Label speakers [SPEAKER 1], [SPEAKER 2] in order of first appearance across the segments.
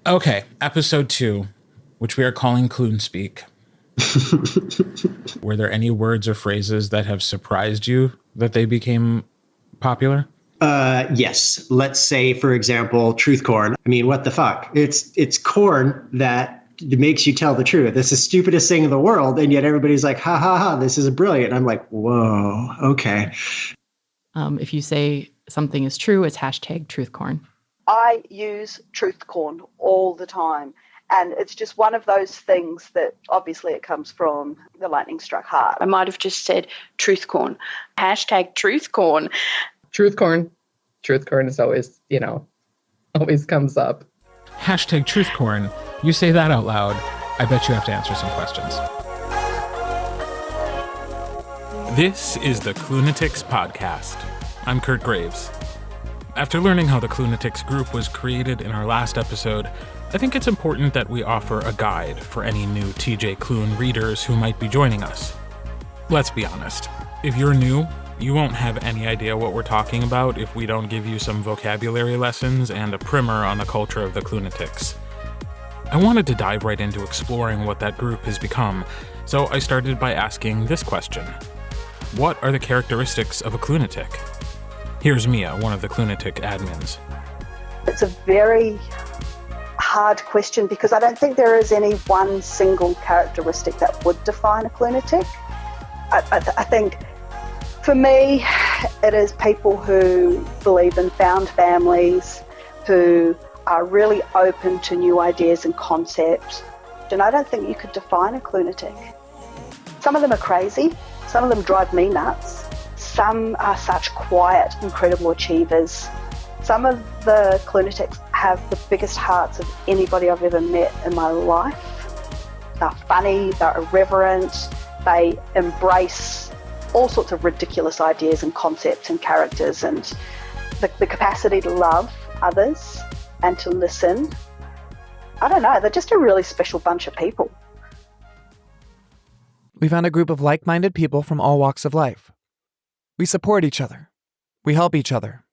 [SPEAKER 1] Okay, episode 2, which we are calling Klunespeak. Were there any words or phrases that have surprised you that they became popular?
[SPEAKER 2] Yes. Let's say, for example, truth corn. I mean, what the fuck? It's corn that makes you tell the truth. It's the stupidest thing in the world, and yet everybody's like, ha ha ha, this is brilliant. I'm like, whoa, okay.
[SPEAKER 3] If you say something is true, it's hashtag truth corn.
[SPEAKER 4] I use truth corn all the time. And it's just one of those things that obviously it comes from the lightning struck heart.
[SPEAKER 5] I might have just said truth corn. Hashtag truth corn.
[SPEAKER 6] Truth corn. Truth corn is always, always comes up.
[SPEAKER 1] Hashtag truth corn. You say that out loud, I bet you have to answer some questions. This is the Klunatics podcast. I'm Kurt Graves. After learning how the Klunatics group was created in our last episode, I think it's important that we offer a guide for any new TJ Klune readers who might be joining us. Let's be honest, if you're new, you won't have any idea what we're talking about if we don't give you some vocabulary lessons and a primer on the culture of the Klunatics. I wanted to dive right into exploring what that group has become, so I started by asking this question. What are the characteristics of a Klunatic? Here's Mia, one of the Klunatic admins.
[SPEAKER 4] It's a very hard question because I don't think there is any one single characteristic that would define a Klunatic. I think for me, it is people who believe in found families, who are really open to new ideas and concepts. And I don't think you could define a Klunatic. Some of them are crazy. Some of them drive me nuts. Some are such quiet, incredible achievers. Some of the Klunatics have the biggest hearts of anybody I've ever met in my life. They're funny, they're irreverent, they embrace all sorts of ridiculous ideas and concepts and characters, and the capacity to love others and to listen. I don't know, they're just a really special bunch of people.
[SPEAKER 7] We found a group of like-minded people from all walks of life. We support each other. We help each other.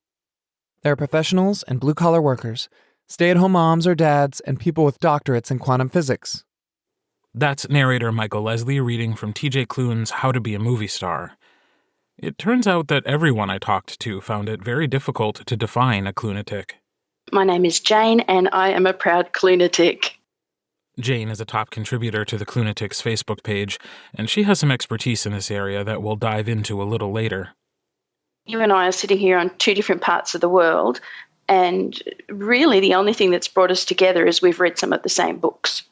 [SPEAKER 7] There are professionals and blue-collar workers, stay-at-home moms or dads, and people with doctorates in quantum physics.
[SPEAKER 1] That's narrator Michael Leslie reading from TJ Klune's How to Be a Movie Star. It turns out that everyone I talked to found it very difficult to define a Klunatic.
[SPEAKER 5] My name is Jane, and I am a proud Klunatic.
[SPEAKER 1] Jane is a top contributor to the Klunatics Facebook page, and she has some expertise in this area that we'll dive into a little later.
[SPEAKER 5] You and I are sitting here on two different parts of the world, and really the only thing that's brought us together is we've read some of the same books.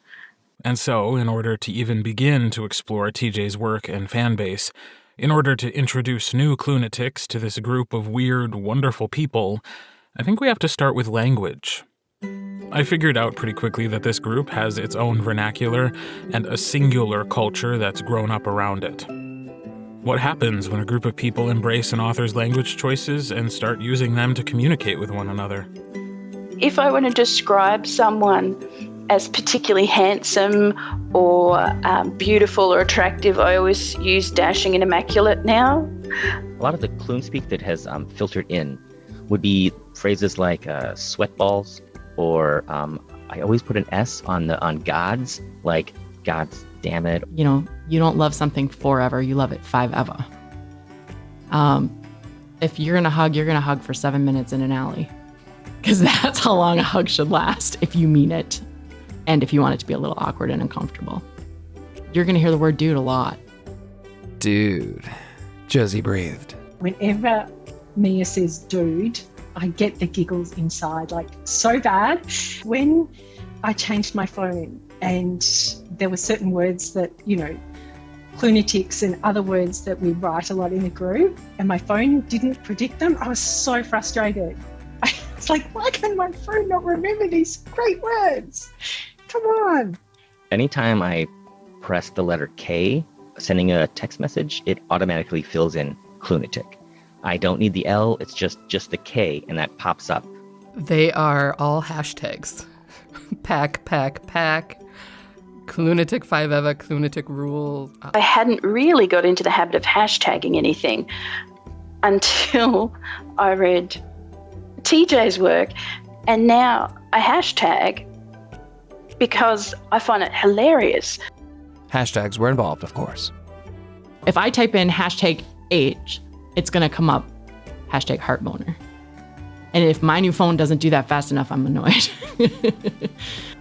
[SPEAKER 1] And so, in order to even begin to explore TJ's work and fan base, in order to introduce new Klunatics to this group of weird, wonderful people, I think we have to start with language. I figured out pretty quickly that this group has its own vernacular and a singular culture that's grown up around it. What happens when a group of people embrace an author's language choices and start using them to communicate with one another?
[SPEAKER 5] If I want to describe someone as particularly handsome or beautiful or attractive, I always use dashing and immaculate now.
[SPEAKER 8] A lot of the Klunespeak that has filtered in would be phrases like sweat balls, or I always put an S on gods, like God's damn it.
[SPEAKER 3] You don't love something forever, you love it forever. If you're going to hug for 7 minutes in an alley. Because that's how long a hug should last, if you mean it. And if you want it to be a little awkward and uncomfortable. You're going to hear the word dude a lot.
[SPEAKER 7] Dude. Josie breathed.
[SPEAKER 9] Whenever Mia says dude, I get the giggles inside, like so bad. When I changed my phone and there were certain words that, Klunatics and other words that we write a lot in the group, and my phone didn't predict them, I was so frustrated. It's like, why can my phone not remember these great words? Come on.
[SPEAKER 8] Anytime I press the letter K, sending a text message, it automatically fills in Klunatic. I don't need the L, it's just the K, and that pops up.
[SPEAKER 3] They are all hashtags. Pack. Klunatic 5 Klunatic rule.
[SPEAKER 5] I hadn't really got into the habit of hashtagging anything until I read TJ's work, and now I hashtag because I find it hilarious.
[SPEAKER 7] Hashtags were involved, of course.
[SPEAKER 3] If I type in hashtag H, it's going to come up hashtag heartboner. And if my new phone doesn't do that fast enough, I'm annoyed.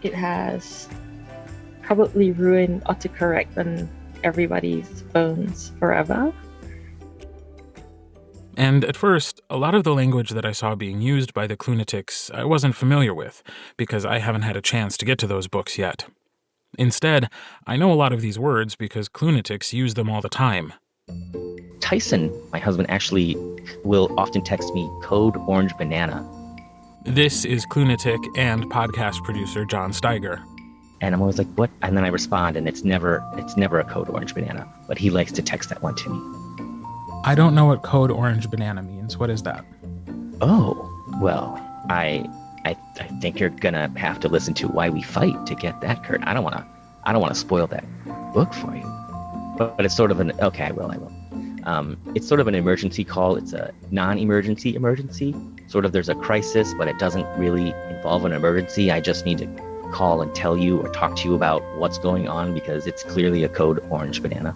[SPEAKER 10] It has probably ruined autocorrect on everybody's phones forever.
[SPEAKER 1] And at first, a lot of the language that I saw being used by the Klunatics I wasn't familiar with, because I haven't had a chance to get to those books yet. Instead, I know a lot of these words because Klunatics use them all the time.
[SPEAKER 8] Tyson, my husband, actually will often text me code orange banana.
[SPEAKER 1] This is Klunatic and podcast producer John Steiger.
[SPEAKER 8] And I'm always like, what? And then I respond, and it's never a code orange banana. But he likes to text that one to me.
[SPEAKER 1] I don't know what code orange banana means. What is that?
[SPEAKER 8] Oh, well, I think you're gonna have to listen to Why We Fight to get that, Kurt. I don't wanna spoil that book for you. But it's sort of an okay. I will. It's sort of an emergency call. It's a non-emergency emergency. Sort of there's a crisis, but it doesn't really involve an emergency. I just need to call and tell you or talk to you about what's going on because it's clearly a code orange banana.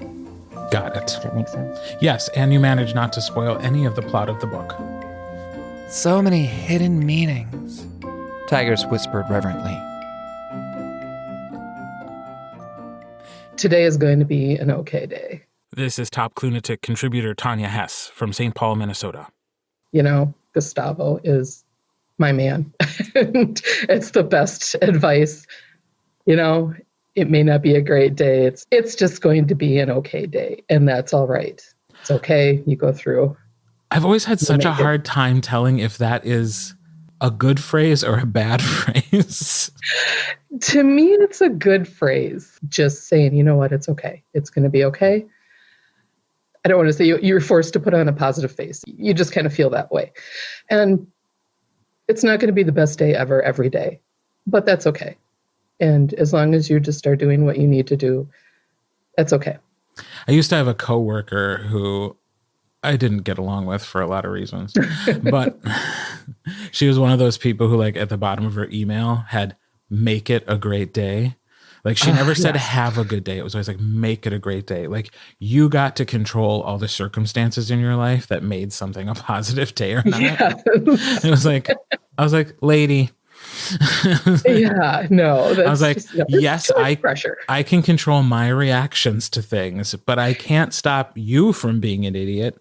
[SPEAKER 1] Got it.
[SPEAKER 8] Does that make sense?
[SPEAKER 1] Yes, and you managed not to spoil any of the plot of the book.
[SPEAKER 7] So many hidden meanings, Tigers whispered reverently.
[SPEAKER 6] Today is going to be an okay day.
[SPEAKER 1] This is top Klunatic contributor Tanya Hess from St. Paul, Minnesota.
[SPEAKER 6] You know, Gustavo is my man. And it's the best advice. You know, it may not be a great day. It's just going to be an okay day. And that's all right. It's okay. You go through.
[SPEAKER 1] I've always had such a hard time telling if that is a good phrase or a bad phrase.
[SPEAKER 6] To me, it's a good phrase. Just saying, you know what? It's okay. It's going to be okay. I don't want to say you're forced to put on a positive face. You just kind of feel that way. And it's not going to be the best day ever, every day. But that's okay. And as long as you just start doing what you need to do, that's okay.
[SPEAKER 1] I used to have a coworker who I didn't get along with for a lot of reasons. But she was one of those people who, like, at the bottom of her email had make it a great day. Like, she never said have a good day. It was always like, make it a great day. Like, you got to control all the circumstances in your life that made something a positive day or not. Yes. It was like, I was like, lady.
[SPEAKER 6] Yeah, no.
[SPEAKER 1] I was like, yes,
[SPEAKER 6] pressure.
[SPEAKER 1] I can control my reactions to things, but I can't stop you from being an idiot,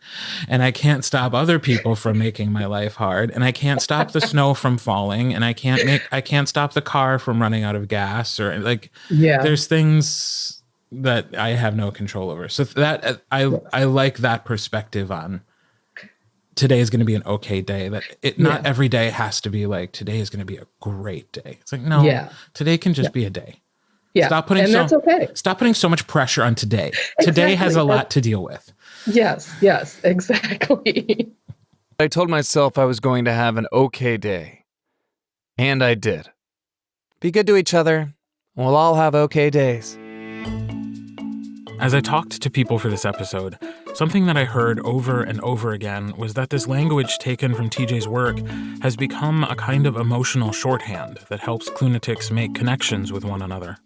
[SPEAKER 1] and I can't stop other people from making my life hard, and I can't stop the snow from falling, and I can't stop the car from running out of gas, or like, there's things that I have no control over. So that I like that perspective on. Today is going to be an okay day. Not every day has to be like, today is going to be a great day. It's like, no, today can just be a day.
[SPEAKER 6] Yeah. That's okay.
[SPEAKER 1] Stop putting so much pressure on today. Exactly. Today has a lot to deal with.
[SPEAKER 6] Yes, exactly.
[SPEAKER 7] I told myself I was going to have an okay day. And I did. Be good to each other, and we'll all have okay days.
[SPEAKER 1] As I talked to people for this episode, something that I heard over and over again was that this language taken from TJ's work has become a kind of emotional shorthand that helps Klunatics make connections with one another.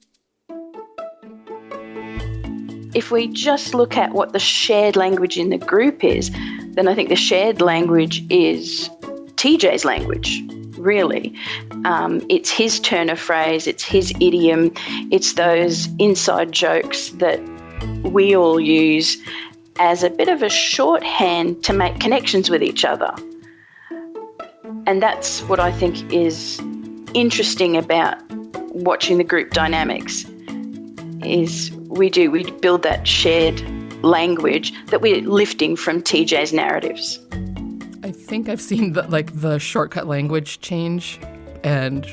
[SPEAKER 5] If we just look at what the shared language in the group is, then I think the shared language is TJ's language, really. It's his turn of phrase, it's his idiom, it's those inside jokes that we all use as a bit of a shorthand to make connections with each other. And that's what I think is interesting about watching the group dynamics, is we build that shared language that we're lifting from TJ's narratives.
[SPEAKER 11] I think I've seen the shortcut language change, and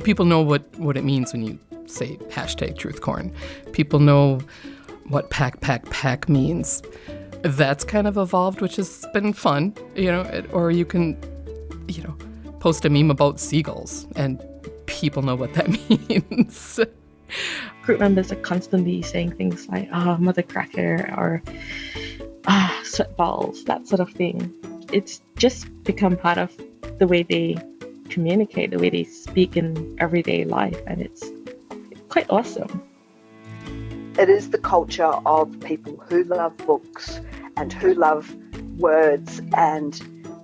[SPEAKER 11] people know what it means when you say hashtag truthcorn. People know what pack means. That's kind of evolved, which has been fun, or you can, post a meme about seagulls and people know what that means.
[SPEAKER 10] Group members are constantly saying things like, mother cracker, or sweat balls, that sort of thing. It's just become part of the way they communicate, the way they speak in everyday life, and quite awesome.
[SPEAKER 4] It is the culture of people who love books and who love words, and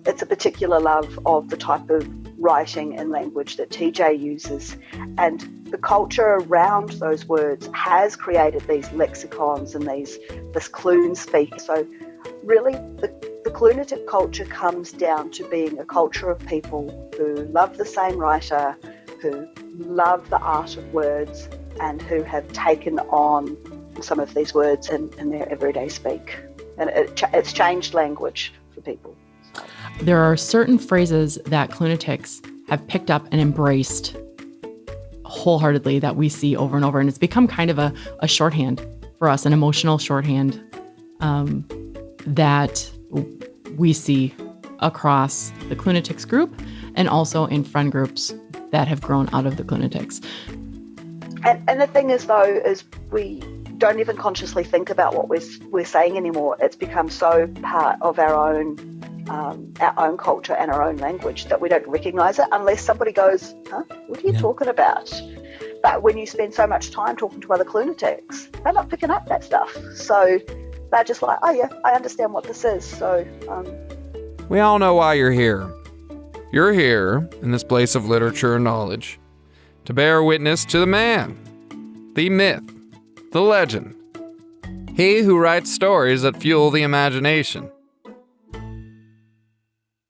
[SPEAKER 4] it's a particular love of the type of writing and language that TJ uses. And the culture around those words has created these lexicons and this Klunespeak. So really the Klunatic culture comes down to being a culture of people who love the same writer, who love the art of words, and who have taken on some of these words in their everyday speak. And it's changed language for people.
[SPEAKER 3] There are certain phrases that Klunatics have picked up and embraced wholeheartedly that we see over and over. And it's become kind of a shorthand for us, an emotional shorthand that we see across the Klunatics group and also in friend groups that have grown out of the Klunatics.
[SPEAKER 4] And the thing is, though, is we don't even consciously think about what we're saying anymore. It's become so part of our own culture and our own language that we don't recognise it unless somebody goes, huh, what are you talking about? But when you spend so much time talking to other Klunatics, they're not picking up that stuff. So they're just like, oh yeah, I understand what this is. So
[SPEAKER 12] we all know why you're here. You're here in this place of literature and knowledge to bear witness to the man, the myth, the legend, he who writes stories that fuel the imagination.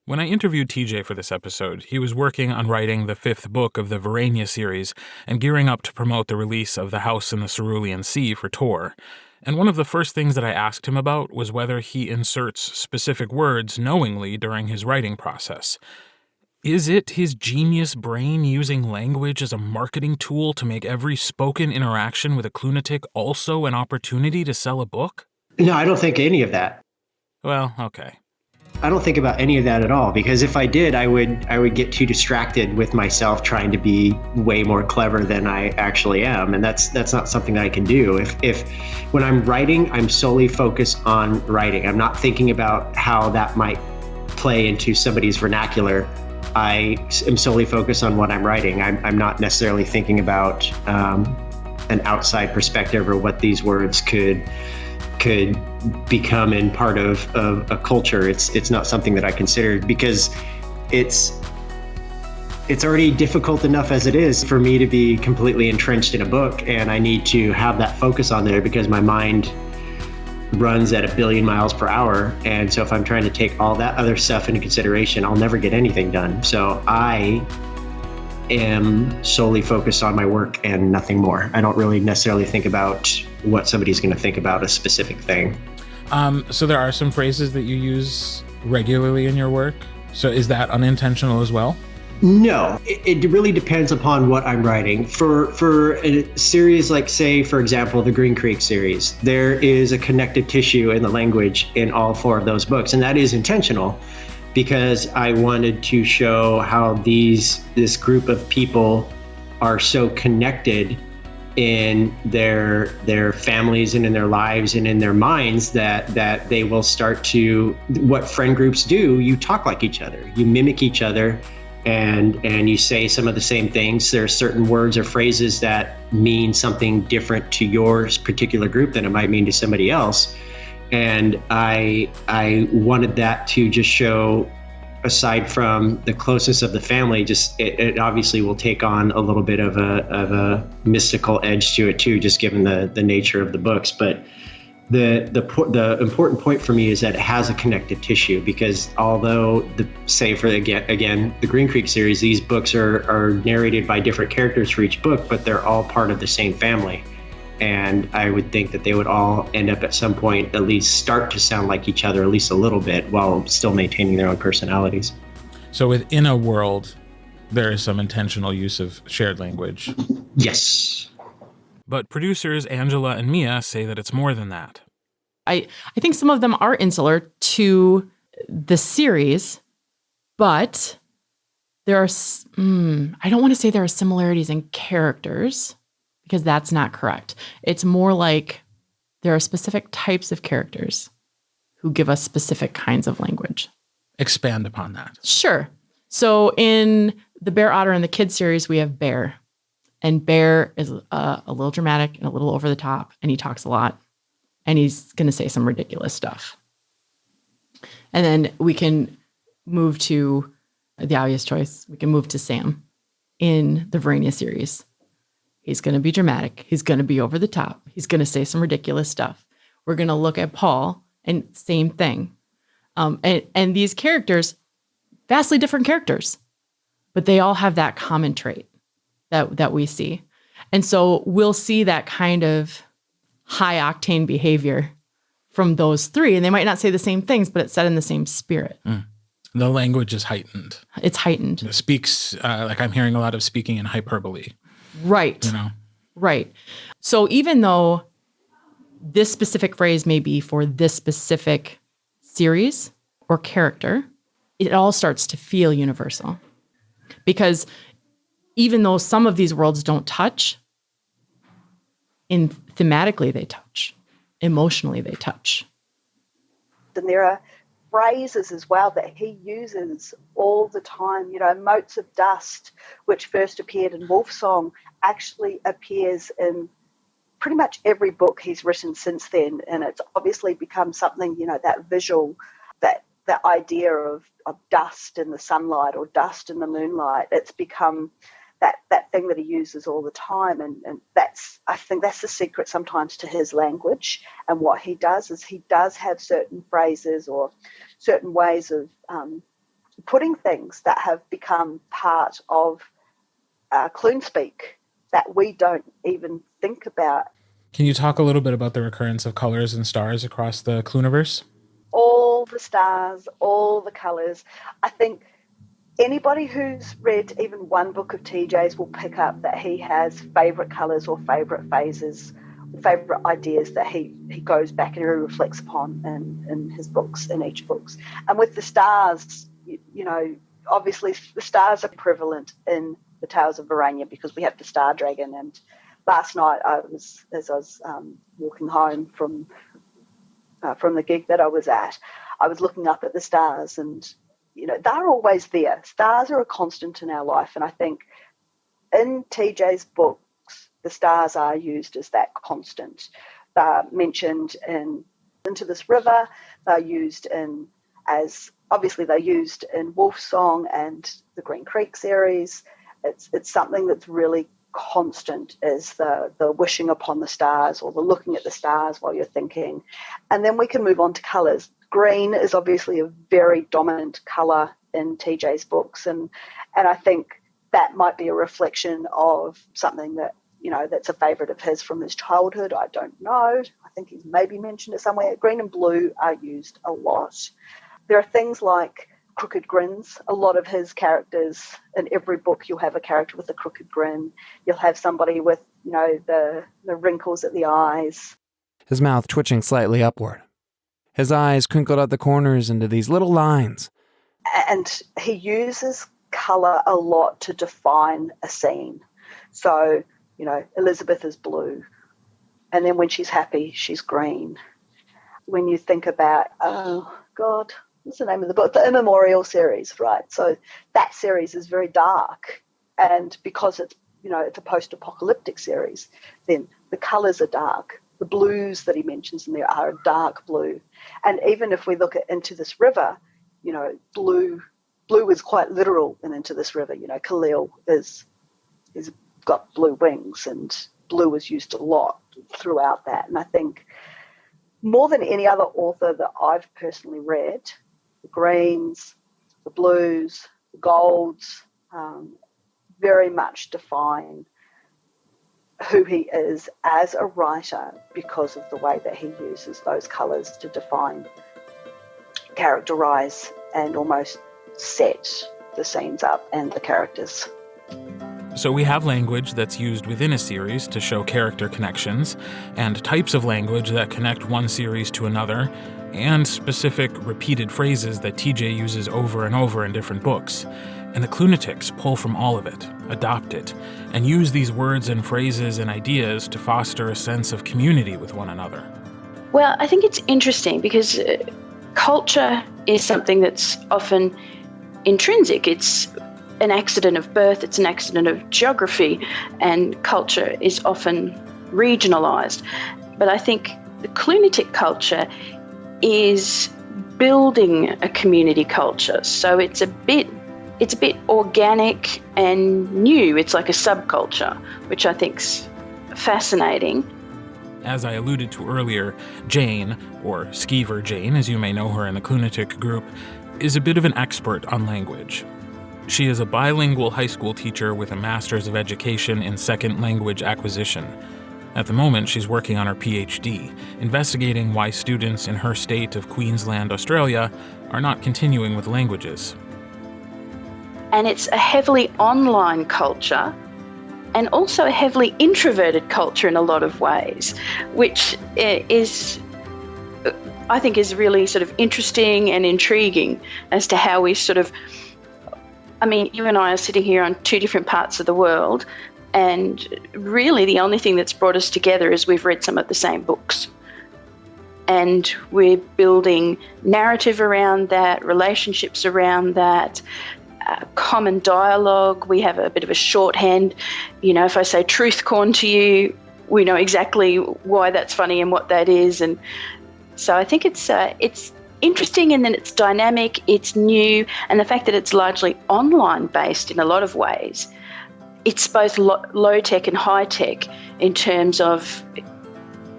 [SPEAKER 1] When I interviewed TJ for this episode, he was working on writing the 5th book of the Varania series and gearing up to promote the release of The House in the Cerulean Sea for Tor. And one of the first things that I asked him about was whether he inserts specific words knowingly during his writing process. Is it his genius brain using language as a marketing tool to make every spoken interaction with a Klunatic also an opportunity to sell a book?
[SPEAKER 2] No, I don't think any of that.
[SPEAKER 1] Well, okay.
[SPEAKER 2] I don't think about any of that at all, because if I did, I would get too distracted with myself trying to be way more clever than I actually am, and that's not something that I can do. If when I'm writing, I'm solely focused on writing. I'm not thinking about how that might play into somebody's vernacular. I am solely focused on what I'm writing. I'm not necessarily thinking about an outside perspective or what these words could become in part of a culture. It's not something that I considered, because it's already difficult enough as it is for me to be completely entrenched in a book, and I need to have that focus on there because my mind runs at 1 billion miles per hour. And so if I'm trying to take all that other stuff into consideration, I'll never get anything done. So I am solely focused on my work and nothing more. I don't really necessarily think about what somebody's going to think about a specific thing.
[SPEAKER 1] So there are some phrases that you use regularly in your work. So is that unintentional as well?
[SPEAKER 2] No, it really depends upon what I'm writing. For a series like, say, for example, the Green Creek series, there is a connective tissue in the language in all 4 of those books, and that is intentional, because I wanted to show how this group of people are so connected in their families and in their lives and in their minds that they will start to, what friend groups do, you talk like each other, you mimic each other, and you say some of the same things. There are certain words or phrases that mean something different to your particular group than it might mean to somebody else. And I wanted that to just show, aside from the closeness of the family, just it obviously will take on a little bit of a mystical edge to it too, just given the nature of the books. But the important point for me is that it has a connective tissue, because although the Green Creek series, these books are narrated by different characters for each book, but they're all part of the same family. And I would think that they would all end up at some point at least start to sound like each other, at least a little bit, while still maintaining their own personalities.
[SPEAKER 1] So within a world, there is some intentional use of shared language.
[SPEAKER 2] Yes.
[SPEAKER 1] But producers Angela and Mia say that it's more than that.
[SPEAKER 3] I think some of them are insular to the series, but there are, I don't want to say there are similarities in characters, because that's not correct. It's more like there are specific types of characters who give us specific kinds of language.
[SPEAKER 1] Expand upon that.
[SPEAKER 3] Sure. So in the Bear, Otter, and the Kid series, we have Bear. And Bear is a little dramatic and a little over the top, and he talks a lot, and he's going to say some ridiculous stuff. And then we can move to the obvious choice. We can move to Sam in the Verania series. He's going to be dramatic. He's going to be over the top. He's going to say some ridiculous stuff. We're going to look at Paul, and same thing. And these characters, vastly different characters, but they all have that common trait that we see. And so we'll see that kind of high octane behavior from those three. And they might not say the same things, but it's said in the same spirit.
[SPEAKER 1] The language is heightened.
[SPEAKER 3] It's heightened.
[SPEAKER 1] It speaks, like I'm hearing a lot of speaking in hyperbole.
[SPEAKER 3] Right.
[SPEAKER 1] You know?
[SPEAKER 3] Right. So even though this specific phrase may be for this specific series or character, it all starts to feel universal. Because even though some of these worlds don't touch, thematically they touch, emotionally they touch.
[SPEAKER 4] And there are phrases as well that he uses all the time. You know, motes of dust, which first appeared in Wolfsong, actually appears in pretty much every book he's written since then. And it's obviously become something, you know, that visual, that idea of dust in the sunlight or dust in the moonlight. It's become that thing that he uses all the time. And I think that's the secret sometimes to his language. And what he does is he does have certain phrases or certain ways of putting things that have become part of Klunespeak that we don't even think about.
[SPEAKER 1] Can you talk a little bit about the recurrence of colors and stars across the Kluniverse?
[SPEAKER 4] All the stars, all the colours. I think anybody who's read even one book of TJ's will pick up that he has favourite colours or favourite phases, favourite ideas that he goes back and he reflects upon in his books, in each books. And with the stars, you know, obviously the stars are prevalent in the Tales of Verania because we have the Star Dragon. And last night as I was walking home from the gig that I was at, I was looking up at the stars, and you know, they're always there. Stars are a constant in our life, and I think in TJ's books, the stars are used as that constant. They're mentioned in Into This River. They're used they're used in Wolfsong and the Green Creek series. It's something that's really constant, is the wishing upon the stars or the looking at the stars while you're thinking. And then we can move on to colours. Green is obviously a very dominant colour in TJ's books, and I think that might be a reflection of something that, you know, that's a favourite of his from his childhood. I don't know. I think he's maybe mentioned it somewhere. Green and blue are used a lot. There are things like crooked grins. A lot of his characters, in every book you'll have a character with a crooked grin. You'll have somebody with, you know, the wrinkles at the eyes.
[SPEAKER 7] His mouth twitching slightly upward. His eyes crinkled at the corners into these little lines.
[SPEAKER 4] And he uses colour a lot to define a scene. So, you know, Elizabeth is blue. And then when she's happy, she's green. When you think about, oh, God, what's the name of the book? The Immemorial series, right? So that series is very dark. And because it's, you know, it's a post-apocalyptic series, then the colours are dark. The blues that he mentions in there are a dark blue. And even if we look at Into This River, you know, blue is quite literal in Into This River. You know, Khalil is got blue wings, and blue is used a lot throughout that. And I think more than any other author that I've personally read, the greens, the blues, the golds, very much define who he is as a writer because of the way that he uses those colours to define, characterise, and almost set the scenes up and the characters.
[SPEAKER 1] So we have language that's used within a series to show character connections, and types of language that connect one series to another, and specific repeated phrases that TJ uses over and over in different books. And the Klunatics pull from all of it, adopt it, and use these words and phrases and ideas to foster a sense of community with one another.
[SPEAKER 5] Well, I think it's interesting because culture is something that's often intrinsic. It's an accident of birth, it's an accident of geography, and culture is often regionalised. But I think the Klunatic culture is building a community culture. So it's a bit organic and new. It's like a subculture, which I think's fascinating.
[SPEAKER 1] As I alluded to earlier, Jane, or Skeever Jane as you may know her in the Klunatic group, is a bit of an expert on language. She is a bilingual high school teacher with a Master's of Education in Second Language Acquisition. At the moment, she's working on her PhD, investigating why students in her state of Queensland, Australia, are not continuing with languages.
[SPEAKER 5] And it's a heavily online culture and also a heavily introverted culture in a lot of ways, which I think is really sort of interesting and intriguing as to how we sort of, I mean, you and I are sitting here on two different parts of the world, and really the only thing that's brought us together is we've read some of the same books. And we're building narrative around that, relationships around that, common dialogue. We have a bit of a shorthand. You know, if I say truth corn to you, we know exactly why that's funny and what that is. And so I think it's interesting, and then it's dynamic, it's new, and the fact that it's largely online based in a lot of ways. It's both low tech and high tech in terms of,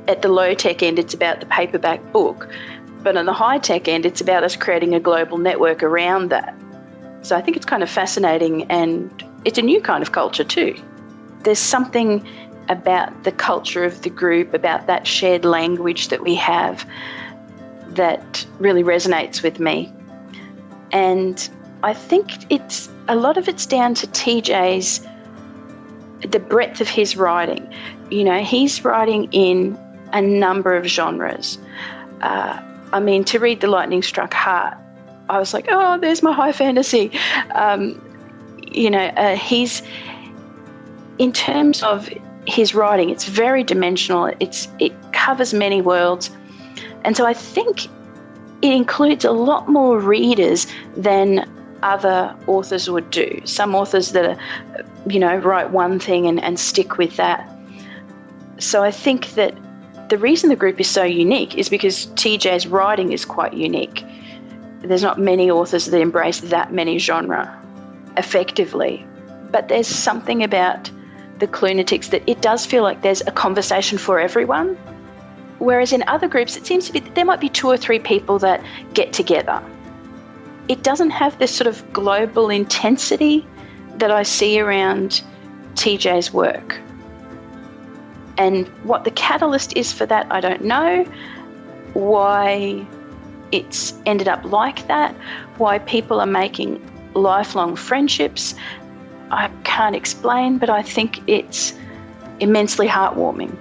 [SPEAKER 5] at the low tech end, it's about the paperback book, but on the high tech end, it's about us creating a global network around that. So I think it's kind of fascinating, and it's a new kind of culture too. There's something about the culture of the group, about that shared language that we have, that really resonates with me. And I think a lot of it's down to TJ's, the breadth of his writing. You know, he's writing in a number of genres. I mean, to read The Lightning Struck Heart, I was like, oh, there's my high fantasy. He's, in terms of his writing, it's very dimensional. It covers many worlds. And so I think it includes a lot more readers than other authors would do. Some authors that are, write one thing and stick with that. So I think that the reason the group is so unique is because TJ's writing is quite unique. There's not many authors that embrace that many genre effectively. But there's something about the Klunatics that it does feel like there's a conversation for everyone. Whereas in other groups, it seems to be there might be 2 or 3 people that get together. It doesn't have this sort of global intensity that I see around TJ's work. And what the catalyst is for that, I don't know. Why it's ended up like that, why people are making lifelong friendships, I can't explain, but I think it's immensely heartwarming.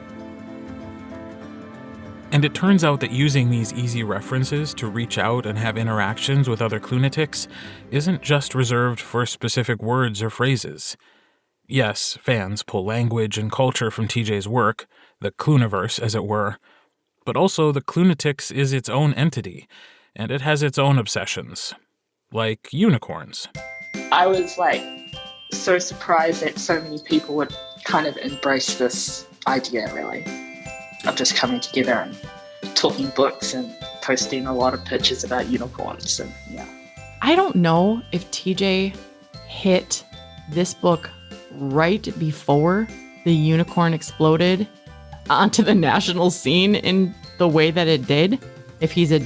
[SPEAKER 1] And it turns out that using these easy references to reach out and have interactions with other Klunatics isn't just reserved for specific words or phrases. Yes, fans pull language and culture from TJ's work, the Kluneverse as it were, but also the Klunatics is its own entity, and it has its own obsessions, like unicorns.
[SPEAKER 13] I was so surprised that so many people would kind of embrace this idea, really, of just coming together and talking books and posting a lot of pictures about unicorns. And
[SPEAKER 3] I don't know if TJ hit this book right before the unicorn exploded onto the national scene in the way that it did, if he's a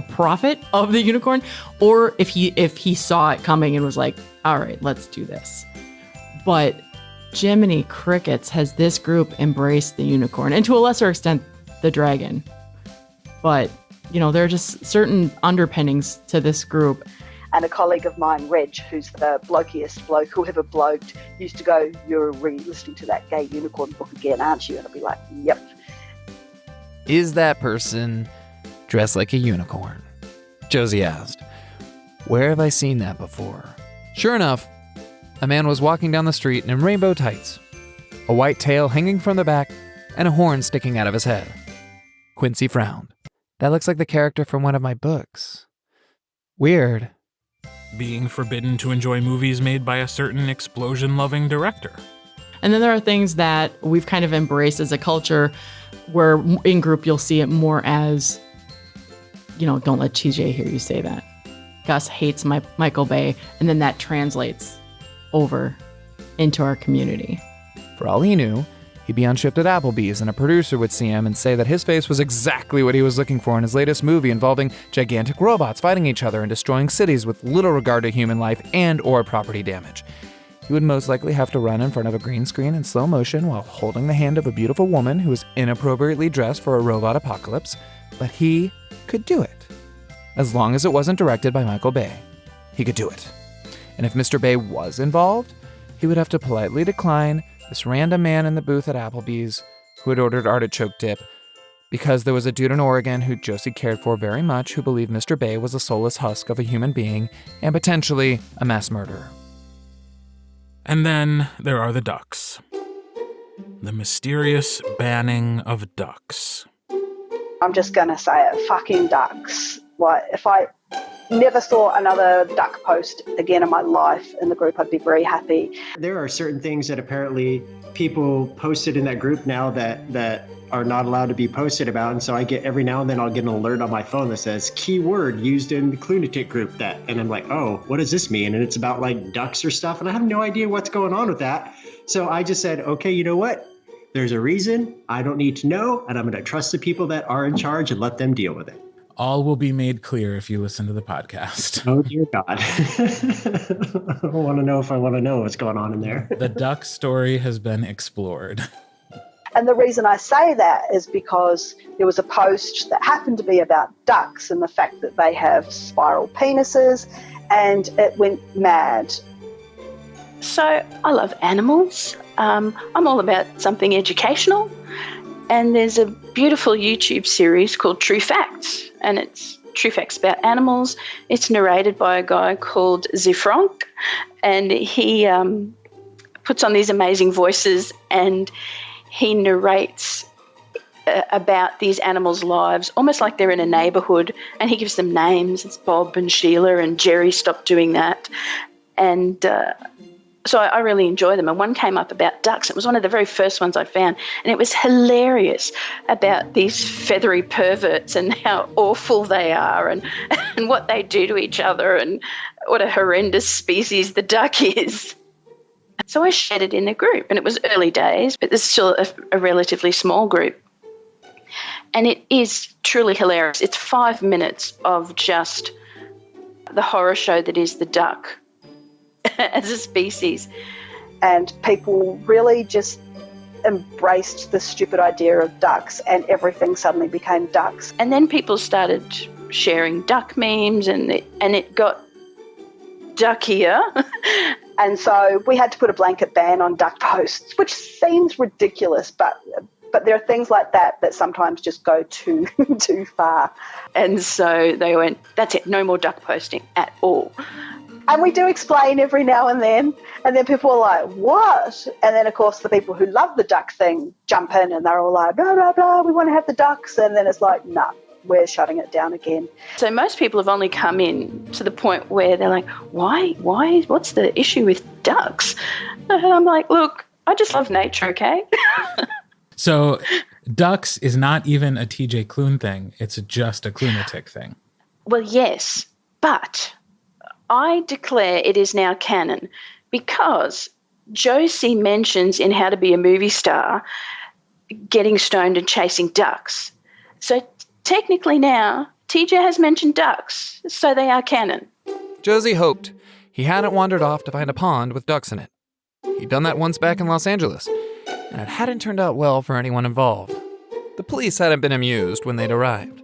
[SPEAKER 3] prophet of the unicorn, or if he saw it coming and was like, all right, let's do this. But Jiminy Crickets has this group embraced the unicorn, and to a lesser extent, the dragon. But, there are just certain underpinnings to this group.
[SPEAKER 4] And a colleague of mine, Reg, who's the blokiest bloke who ever bloked, used to go, you're re-listening to that gay unicorn book again, aren't you? And I'd be like, yep.
[SPEAKER 7] Is that person dressed like a unicorn? Josie asked. Where have I seen that before? Sure enough, a man was walking down the street in rainbow tights, a white tail hanging from the back, and a horn sticking out of his head. Quincy frowned. That looks like the character from one of my books. Weird.
[SPEAKER 1] being forbidden to enjoy movies made by a certain explosion-loving director.
[SPEAKER 3] And then there are things that we've kind of embraced as a culture where in group you'll see it more as, don't let TJ hear you say that. Gus hates Michael Bay, and then that translates over into our community.
[SPEAKER 7] For all he knew, he'd be on shift at Applebee's, and a producer would see him and say that his face was exactly what he was looking for in his latest movie involving gigantic robots fighting each other and destroying cities with little regard to human life and or property damage. He would most likely have to run in front of a green screen in slow motion while holding the hand of a beautiful woman who was inappropriately dressed for a robot apocalypse, but he could do it. As long as it wasn't directed by Michael Bay, he could do it. And if Mr. Bay was involved, he would have to politely decline this random man in the booth at Applebee's who had ordered artichoke dip because there was a dude in Oregon who Josie cared for very much who believed Mr. Bay was a soulless husk of a human being and potentially a mass murderer.
[SPEAKER 1] And then there are the ducks. The mysterious banning of ducks.
[SPEAKER 4] I'm just going to say it, fucking ducks. Like, if I never saw another duck post again in my life in the group, I'd be very happy.
[SPEAKER 2] There are certain things that apparently people posted in that group now that are not allowed to be posted about. And so I get every now and then I'll get an alert on my phone that says keyword used in the Klunatic group and I'm like, oh, what does this mean? And it's about like ducks or stuff. And I have no idea what's going on with that. So I just said, okay, you know what? There's a reason. I don't need to know. And I'm going to trust the people that are in charge and let them deal with it.
[SPEAKER 1] All will be made clear if you listen to the podcast.
[SPEAKER 2] Oh, dear God. I don't want to know if I want to know what's going on in there.
[SPEAKER 1] The duck story has been explored.
[SPEAKER 4] And the reason I say that is because there was a post that happened to be about ducks and the fact that they have spiral penises, and it went mad.
[SPEAKER 5] So I love animals. I'm all about something educational. And there's a beautiful YouTube series called True Facts, and it's true facts about animals. It's narrated by a guy called Zifronk, and he puts on these amazing voices and he narrates about these animals' lives, almost like they're in a neighbourhood, and he gives them names. It's Bob and Sheila and Jerry stopped doing that. And so I really enjoy them. And one came up about ducks. It was one of the very first ones I found. And it was hilarious about these feathery perverts and how awful they are and what they do to each other and what a horrendous species the duck is. So I shared it in the group. And it was early days, but there's still a relatively small group. And it is truly hilarious. It's 5 minutes of just the horror show that is the duck as a species.
[SPEAKER 4] And people really just embraced the stupid idea of ducks, and everything suddenly became ducks.
[SPEAKER 5] And then people started sharing duck memes, and it got duckier.
[SPEAKER 4] And so we had to put a blanket ban on duck posts, which seems ridiculous, but there are things like that sometimes just go too far.
[SPEAKER 5] And so they went, that's it, no more duck posting at all.
[SPEAKER 4] And we do explain every now and then people are like, what? And then, of course, the people who love the duck thing jump in and they're all like, blah, blah, blah, we want to have the ducks. And then it's like, nah, we're shutting it down again.
[SPEAKER 5] So most people have only come in to the point where they're like, why, what's the issue with ducks? And I'm like, look, I just love nature, okay?
[SPEAKER 1] So ducks is not even a TJ Klune thing. It's just a Klunatic thing.
[SPEAKER 5] Well, yes, but I declare it is now canon because Josie mentions in How to Be a Movie Star getting stoned and chasing ducks. So technically now TJ has mentioned ducks, so they are canon.
[SPEAKER 7] Josie hoped he hadn't wandered off to find a pond with ducks in it. He'd done that once back in Los Angeles, and it hadn't turned out well for anyone involved. The police hadn't been amused when they'd arrived.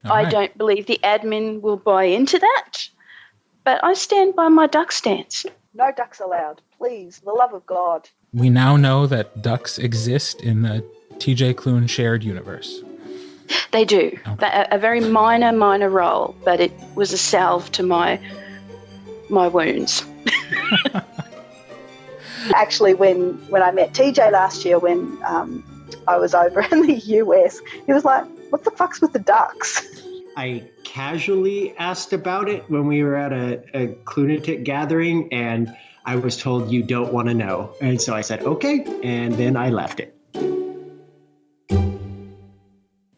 [SPEAKER 5] I don't believe the admin will buy into that, but I stand by my duck stance.
[SPEAKER 4] No ducks allowed, please, the love of God.
[SPEAKER 1] We now know that ducks exist in the TJ Klune shared universe.
[SPEAKER 5] They do. Okay. A very minor role, but it was a salve to my wounds.
[SPEAKER 4] Actually, when I met TJ last year, when I was over in the US, he was like, what the fuck's with the ducks?
[SPEAKER 2] I casually asked about it when we were at a Klunatic gathering, and I was told you don't want to know. And so I said, okay, and then I left it.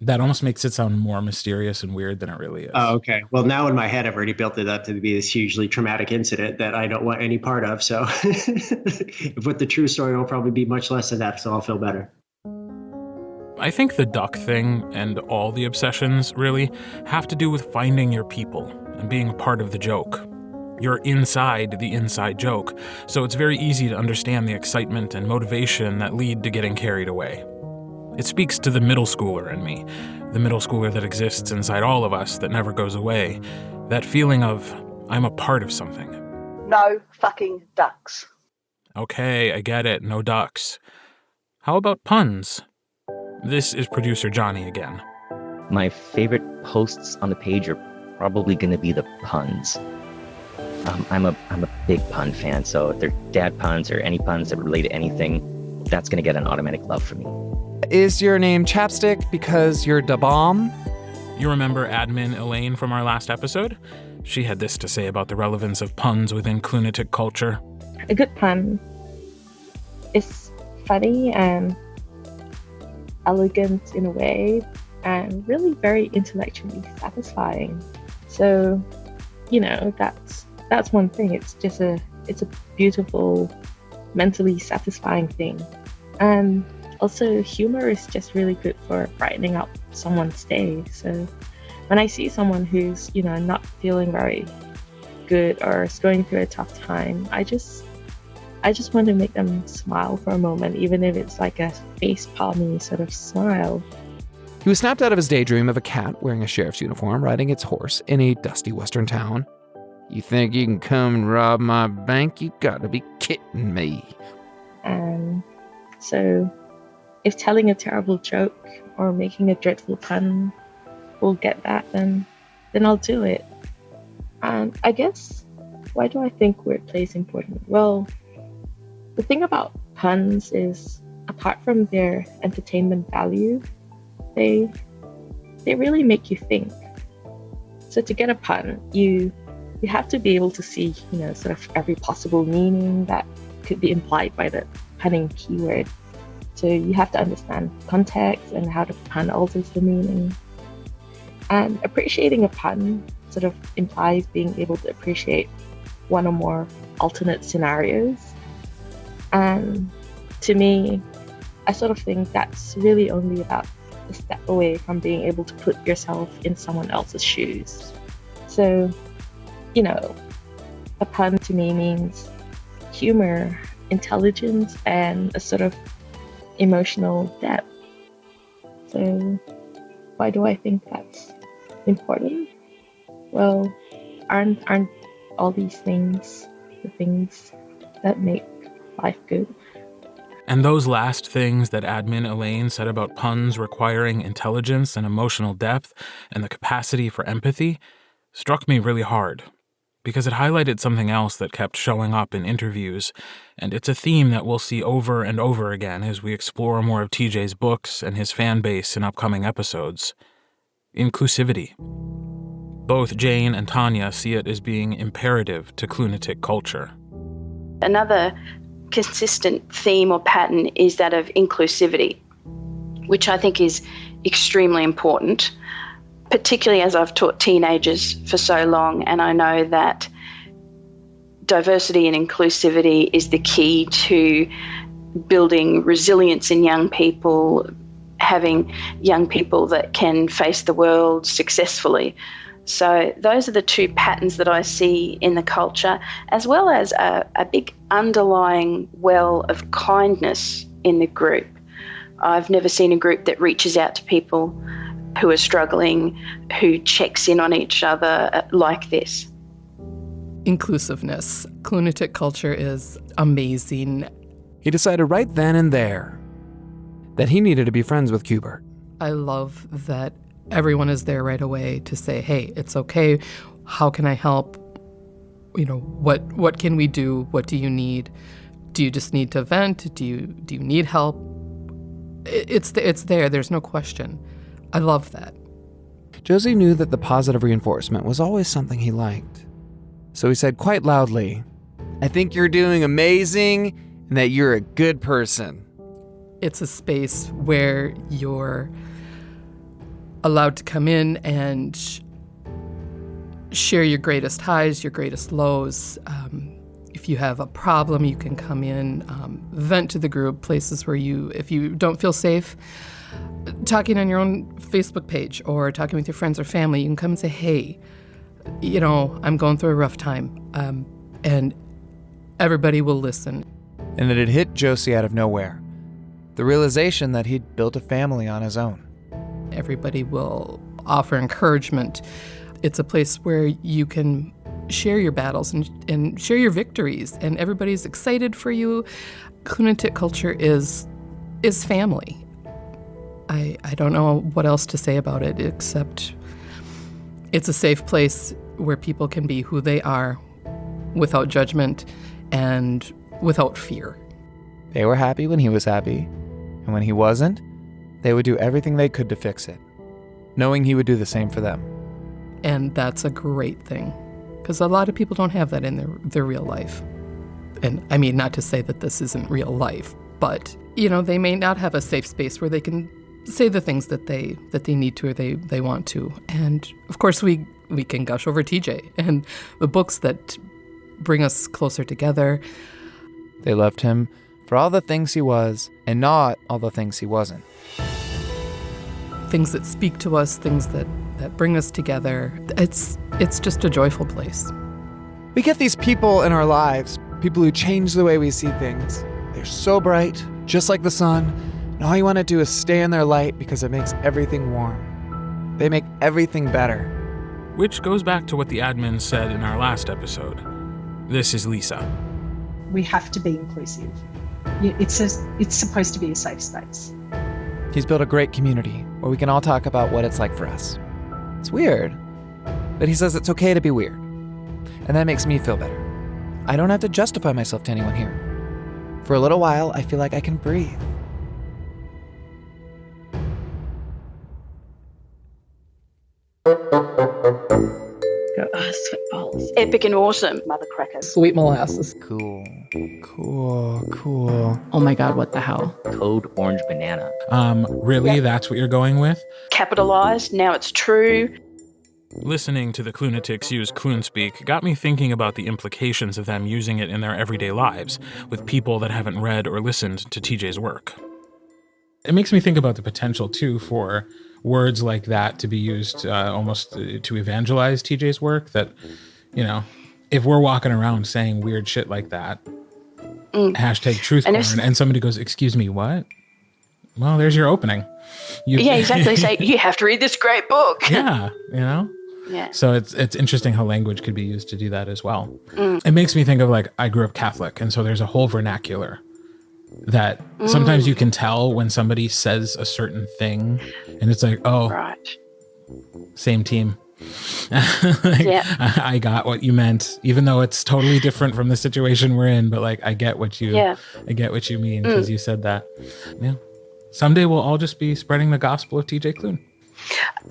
[SPEAKER 1] That almost makes it sound more mysterious and weird than it really is.
[SPEAKER 2] Oh, okay. Well, now in my head, I've already built it up to be this hugely traumatic incident that I don't want any part of. So but the true story will probably be much less than that, so I'll feel better.
[SPEAKER 1] I think the duck thing and all the obsessions really have to do with finding your people and being a part of the joke. You're inside the inside joke, so it's very easy to understand the excitement and motivation that lead to getting carried away. It speaks to the middle schooler in me, the middle schooler that exists inside all of us that never goes away. That feeling of, I'm a part of something.
[SPEAKER 4] No fucking ducks.
[SPEAKER 1] Okay, I get it, no ducks. How about puns? This is producer Johnny again.
[SPEAKER 8] My favorite posts on the page are probably going to be the puns. I'm a big pun fan, so if they're dad puns or any puns that relate to anything, that's going to get an automatic love from me.
[SPEAKER 7] Is your name Chapstick because you're da bomb?
[SPEAKER 1] You remember admin Elaine from our last episode? She had this to say about the relevance of puns within Klunatic culture.
[SPEAKER 10] A good pun is funny and elegant in a way, and really very intellectually satisfying. So, that's one thing. It's a beautiful, mentally satisfying thing. And also, humor is just really good for brightening up someone's day. So when I see someone who's, not feeling very good or is going through a tough time, I just want to make them smile for a moment, even if it's like a face-palmy sort of smile.
[SPEAKER 7] He was snapped out of his daydream of a cat wearing a sheriff's uniform riding its horse in a dusty western town. You think you can come and rob my bank? You gotta be kidding me.
[SPEAKER 10] So if telling a terrible joke or making a dreadful pun will get that, then I'll do it. And I guess, why do I think wordplay is important? Well, the thing about puns is, apart from their entertainment value, they really make you think. So to get a pun, you have to be able to see, sort of every possible meaning that could be implied by the punning keyword. So you have to understand context and how the pun alters the meaning. And appreciating a pun sort of implies being able to appreciate one or more alternate scenarios. And to me, I sort of think that's really only about a step away from being able to put yourself in someone else's shoes. So, a pun to me means humor, intelligence, and a sort of emotional depth. So why do I think that's important? Well, aren't all these things the things that make life good?
[SPEAKER 1] And those last things that admin Elaine said about puns requiring intelligence and emotional depth and the capacity for empathy struck me really hard, because it highlighted something else that kept showing up in interviews, and it's a theme that we'll see over and over again as we explore more of TJ's books and his fan base in upcoming episodes. Inclusivity. Both Jane and Tanya see it as being imperative to Klunatic culture.
[SPEAKER 5] Another consistent theme or pattern is that of inclusivity, which I think is extremely important, particularly as I've taught teenagers for so long, and I know that diversity and inclusivity is the key to building resilience in young people, having young people that can face the world successfully. So those are the two patterns that I see in the culture, as well as a big underlying well of kindness in the group. I've never seen a group that reaches out to people who are struggling, who checks in on each other like this.
[SPEAKER 11] Inclusiveness. Klunatic culture is amazing.
[SPEAKER 7] He decided right then and there that he needed to be friends with Qbert.
[SPEAKER 11] I love that everyone is there right away to say, hey, it's okay. How can I help? What can we do? What do you need? Do you just need to vent? Do you need help? It's there. There's no question. I love that.
[SPEAKER 7] Josie knew that the positive reinforcement was always something he liked. So he said quite loudly, "I think you're doing amazing and that you're a good person."
[SPEAKER 11] It's a space where you're allowed to come in and share your greatest highs, your greatest lows. If you have a problem, you can come in, vent to the group, places where if you don't feel safe, talking on your own Facebook page or talking with your friends or family, you can come and say, "Hey, I'm going through a rough time," and everybody will listen.
[SPEAKER 7] And it had hit Josie out of nowhere. The realization that he'd built a family on his own.
[SPEAKER 11] Everybody will offer encouragement. It's a place where you can share your battles and share your victories, and everybody's excited for you. Klunatic culture is family. I don't know what else to say about it, except it's a safe place where people can be who they are without judgment and without fear.
[SPEAKER 7] They were happy when he was happy, and when he wasn't, they would do everything they could to fix it, knowing he would do the same for them.
[SPEAKER 11] And that's a great thing, because a lot of people don't have that in their real life. And I mean, not to say that this isn't real life, but, they may not have a safe space where they can say the things that they need to or they want to. And of course, we can gush over TJ and the books that bring us closer together.
[SPEAKER 7] They loved him for all the things he was and not all the things he wasn't.
[SPEAKER 11] Things that speak to us, things that bring us together. It's just a joyful place.
[SPEAKER 7] We get these people in our lives, people who change the way we see things. They're so bright, just like the sun, and all you want to do is stay in their light because it makes everything warm. They make everything better.
[SPEAKER 1] Which goes back to what the admin said in our last episode. This is Lisa.
[SPEAKER 9] We have to be inclusive. It's supposed to be a safe space.
[SPEAKER 7] He's built a great community where we can all talk about what it's like for us. It's weird, but he says it's okay to be weird. And that makes me feel better. I don't have to justify myself to anyone here. For a little while, I feel like I can breathe.
[SPEAKER 10] Sweatballs.
[SPEAKER 5] Epic and awesome.
[SPEAKER 4] Mother crackers.
[SPEAKER 6] Sweet molasses.
[SPEAKER 7] Cool.
[SPEAKER 3] Oh my God, what the hell?
[SPEAKER 8] Code orange banana.
[SPEAKER 1] Really? That's what you're going with?
[SPEAKER 5] Capitalized, now it's true.
[SPEAKER 1] Listening to the Klunatics use Klunespeak got me thinking about the implications of them using it in their everyday lives with people that haven't read or listened to TJ's work. It makes me think about the potential, too, for words like that to be used almost to evangelize TJ's work. That, if we're walking around saying weird shit like that, hashtag truth corn, and somebody goes, "Excuse me, what?" Well, there's your opening.
[SPEAKER 5] Yeah, exactly. Say, you have to read this great book.
[SPEAKER 1] Yeah,
[SPEAKER 5] Yeah.
[SPEAKER 1] So it's interesting how language could be used to do that as well. It makes me think of, like, I grew up Catholic, and so there's a whole vernacular that sometimes you can tell when somebody says a certain thing, and it's like, oh, right, same team. I got what you meant, even though it's totally different from the situation we're in. But like, I get what you mean because you said that. Yeah. Someday we'll all just be spreading the gospel of TJ Klune.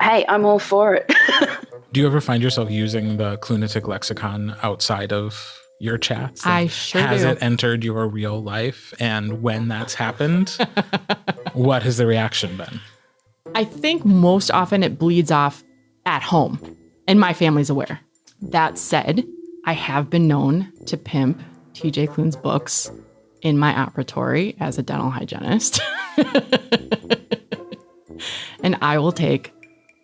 [SPEAKER 5] Hey, I'm all for it.
[SPEAKER 1] Do you ever find yourself using the Klunatic lexicon outside of your chats?
[SPEAKER 3] I sure do.
[SPEAKER 1] Has it entered your real life? And when that's happened, what has the reaction been?
[SPEAKER 3] I think most often it bleeds off at home, and my family's aware. That said, I have been known to pimp TJ Klune's books in my operatory as a dental hygienist. And I will take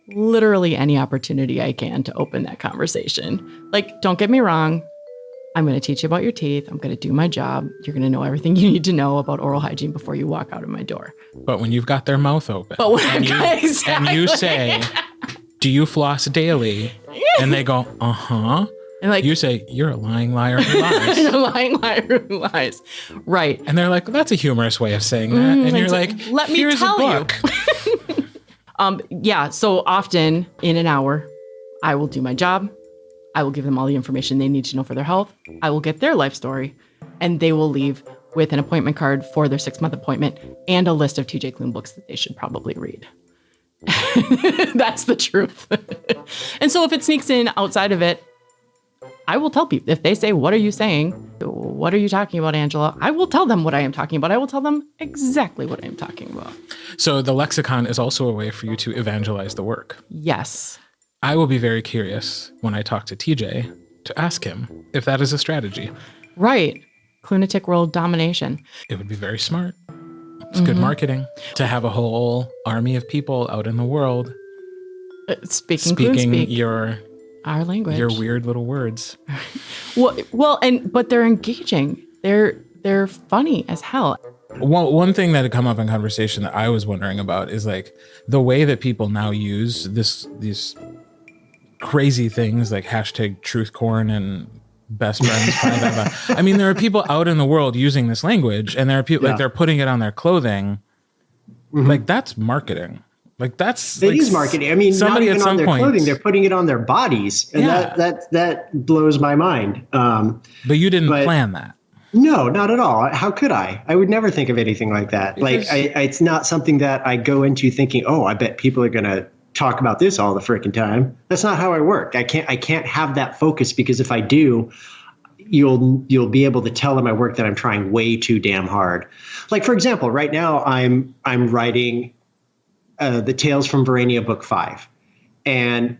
[SPEAKER 3] literally any opportunity I can to open that conversation. Like, don't get me wrong. I'm going to teach you about your teeth. I'm going to do my job. You're going to know everything you need to know about oral hygiene before you walk out of my door.
[SPEAKER 1] But when you've got their mouth open
[SPEAKER 3] and
[SPEAKER 1] you say, "Do you floss daily?" And they go, "Uh-huh."
[SPEAKER 3] And like,
[SPEAKER 1] you say, "You're a lying liar who lies."
[SPEAKER 3] You're a lying liar who lies. Right.
[SPEAKER 1] And they're like, "That's a humorous way of saying that." And you're like,
[SPEAKER 3] "Let me tell you." So often in an hour, I will do my job. I will give them all the information they need to know for their health. I will get their life story, and they will leave with an appointment card for their 6-month appointment and a list of TJ Klune books that they should probably read. That's the truth. And so if it sneaks in outside of it, I will tell people. If they say, what are you saying? What are you talking about, Angela? I will tell them what I am talking about. I will tell them exactly what I am talking about.
[SPEAKER 1] So the lexicon is also a way for you to evangelize the work.
[SPEAKER 3] Yes.
[SPEAKER 1] I will be very curious when I talk to TJ to ask him if that is a strategy.
[SPEAKER 3] Right. Clunatic world domination.
[SPEAKER 1] It would be very smart. It's good marketing to have a whole army of people out in the world
[SPEAKER 3] speaking
[SPEAKER 1] your
[SPEAKER 3] our language,
[SPEAKER 1] your weird little words.
[SPEAKER 3] But they're engaging. They're funny as hell.
[SPEAKER 1] One thing that had come up in conversation that I was wondering about is like the way that people now use these crazy things like #truthcorn and best friends forever. I mean, there are people out in the world using this language, and there are people like they're putting it on their clothing. Like that's marketing. Like that's
[SPEAKER 2] it is marketing. I mean,
[SPEAKER 1] somebody
[SPEAKER 2] not even
[SPEAKER 1] at some
[SPEAKER 2] on their
[SPEAKER 1] point,
[SPEAKER 2] clothing; they're putting it on their bodies, and that blows my mind.
[SPEAKER 1] But you didn't plan that.
[SPEAKER 2] No, not at all. How could I? I would never think of anything like that. Because it's not something that I go into thinking, oh, I bet people are going to talk about this all the freaking time. That's not how I work. I can't have that focus, because if I do, you'll be able to tell in my work that I'm trying way too damn hard. Like, for example, right now I'm writing the Tales from Verania book 5. And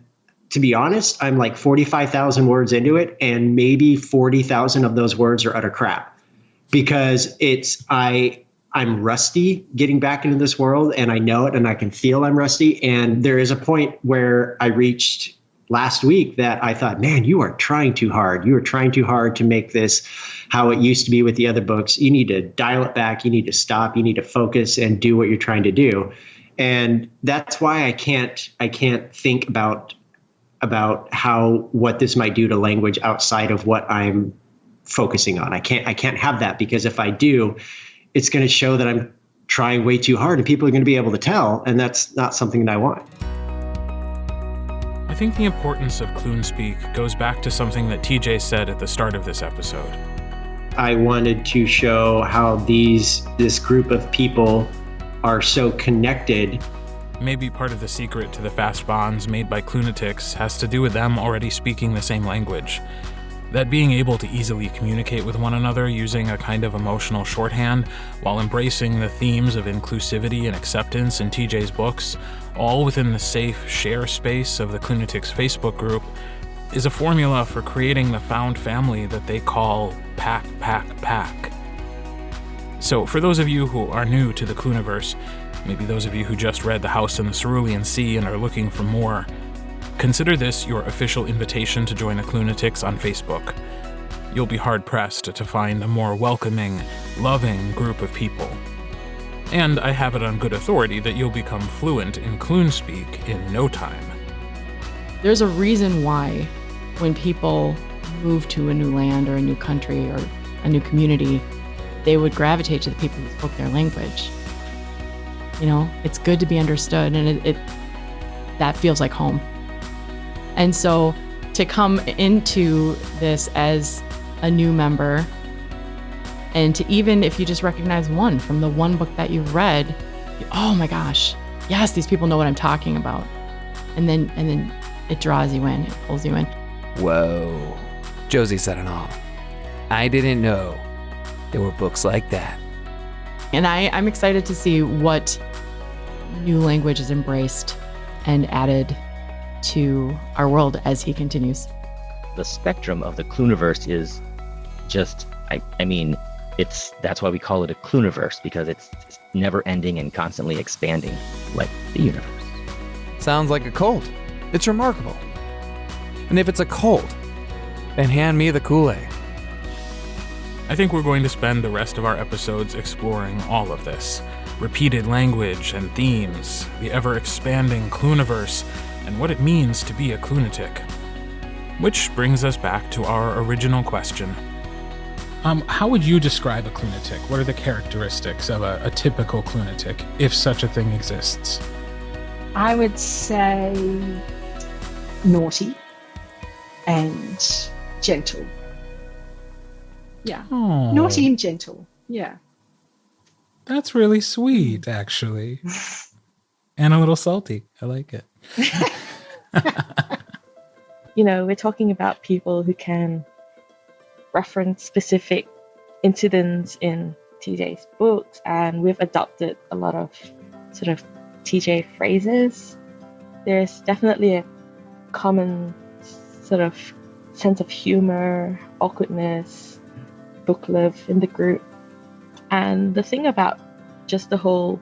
[SPEAKER 2] to be honest, I'm like 45,000 words into it, and maybe 40,000 of those words are utter crap, because I'm rusty getting back into this world, and I know it, and I can feel I'm rusty. And there is a point where I reached last week that I thought, man, you are trying too hard. You are trying too hard to make this how it used to be with the other books. You need to dial it back. You need to stop. You need to focus and do what you're trying to do. And that's why I can't think about what this might do to language outside of what I'm focusing on. I can't have that, because if I do, it's going to show that I'm trying way too hard, and people are going to be able to tell, and that's not something that I want.
[SPEAKER 1] I think the importance of Klunespeak goes back to something that TJ said at the start of this episode.
[SPEAKER 2] I wanted to show how this group of people are so connected.
[SPEAKER 1] Maybe part of the secret to the fast bonds made by Klunatics has to do with them already speaking the same language. That being able to easily communicate with one another using a kind of emotional shorthand while embracing the themes of inclusivity and acceptance in TJ's books, all within the safe share space of the Klunatics Facebook group, is a formula for creating the found family that they call Pack, Pack, Pack. So for those of you who are new to the Kluneverse, maybe those of you who just read The House in the Cerulean Sea and are looking for more, consider this your official invitation to join the Klunatics on Facebook. You'll be hard-pressed to find a more welcoming, loving group of people. And I have it on good authority that you'll become fluent in Klunespeak in no time.
[SPEAKER 3] There's a reason why when people move to a new land or a new country or a new community, they would gravitate to the people who spoke their language. You know, it's good to be understood, and it that feels like home. And so to come into this as a new member, and to even if you just recognize one from the one book that you've read, oh my gosh, yes, these people know what I'm talking about. And then it draws you in, it pulls you in.
[SPEAKER 7] Whoa. Josie said it all. I didn't know there were books like that.
[SPEAKER 3] And I'm excited to see what new language is embraced and added to our world as he continues.
[SPEAKER 8] The spectrum of the Kluniverse is just, I mean, that's why we call it a Kluniverse, because it's never ending and constantly expanding, like the universe.
[SPEAKER 7] Sounds like a cult. It's remarkable. And if it's a cult, then hand me the Kool-Aid.
[SPEAKER 1] I think we're going to spend the rest of our episodes exploring all of this. Repeated language and themes, the ever-expanding Kluniverse, and what it means to be a Klunatic. Which brings us back to our original question. How would you describe a Klunatic? What are the characteristics of a typical Klunatic, if such a thing exists?
[SPEAKER 9] I would say naughty and gentle. Yeah.
[SPEAKER 1] Oh,
[SPEAKER 9] Naughty and gentle. Yeah.
[SPEAKER 1] That's really sweet, actually. And a little salty. I like it.
[SPEAKER 10] We're talking about people who can reference specific incidents in TJ's books, and we've adopted a lot of sort of TJ phrases. There's definitely a common sort of sense of humor, awkwardness, book love in the group. And the thing about just the whole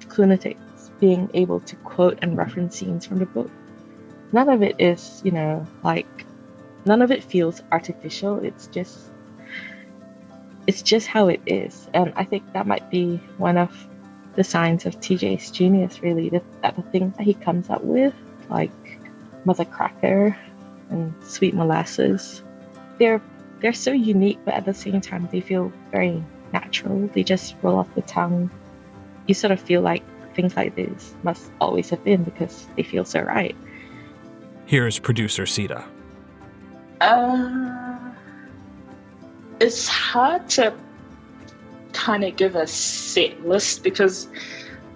[SPEAKER 10] Klunatics being able to quote and reference scenes from the book, none of it is, none of it feels artificial. It's just how it is. And I think that might be one of the signs of TJ's genius, really, that the things that he comes up with, like Mother Cracker and Sweet Molasses, they're so unique, but at the same time they feel very natural. They just roll off the tongue. You sort of feel like things like this must always have been because they feel so right.
[SPEAKER 1] Here's producer Sita.
[SPEAKER 13] It's hard to kind of give a set list because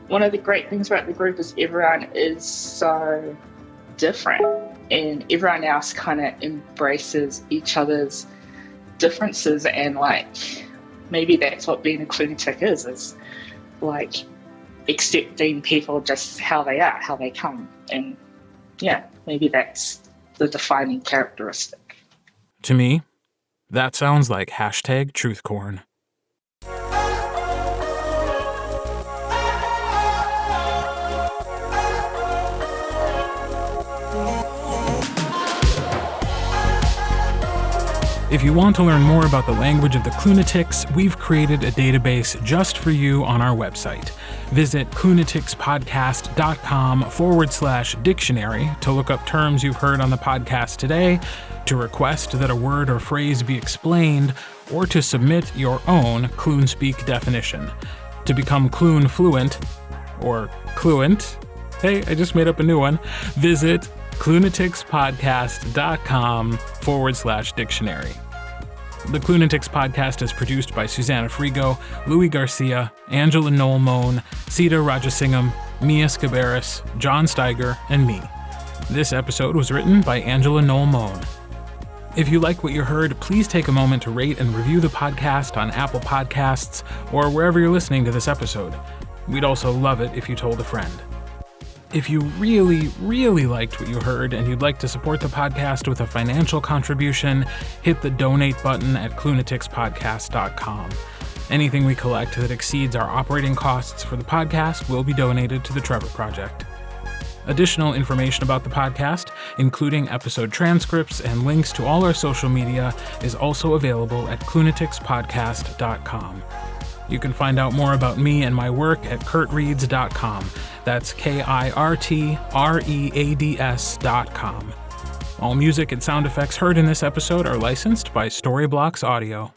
[SPEAKER 13] one of the great things about the group is everyone is so different and everyone else kind of embraces each other's differences, and maybe that's what being a Klunatic is accepting people just how they are, how they come, and maybe that's the defining characteristic.
[SPEAKER 1] To me, that sounds like #TruthCorn. If you want to learn more about the language of the Klunatics, we've created a database just for you on our website. Visit klunaticspodcast.com/dictionary to look up terms you've heard on the podcast today, to request that a word or phrase be explained, or to submit your own Klunespeak definition. To become Klun fluent, or Kluent, hey, I just made up a new one, visit klunaticspodcast.com/dictionary. The Klunatics podcast is produced by Susannah Frigo, Louis Garcia, Angela Noll Mohn, Sita Rajasingham, Mia Sciberras, John Steiger, and me. This episode was written by Angela Noll Mohn. If you like what you heard, please take a moment to rate and review the podcast on Apple Podcasts or wherever you're listening to this episode. We'd also love it if you told a friend. If you really, really liked what you heard and you'd like to support the podcast with a financial contribution, hit the donate button at klunaticspodcast.com. Anything we collect that exceeds our operating costs for the podcast will be donated to the Trevor Project. Additional information about the podcast, including episode transcripts and links to all our social media, is also available at klunaticspodcast.com. You can find out more about me and my work at kurtreads.com. That's KIRTREADS.com. All music and sound effects heard in this episode are licensed by Storyblocks Audio.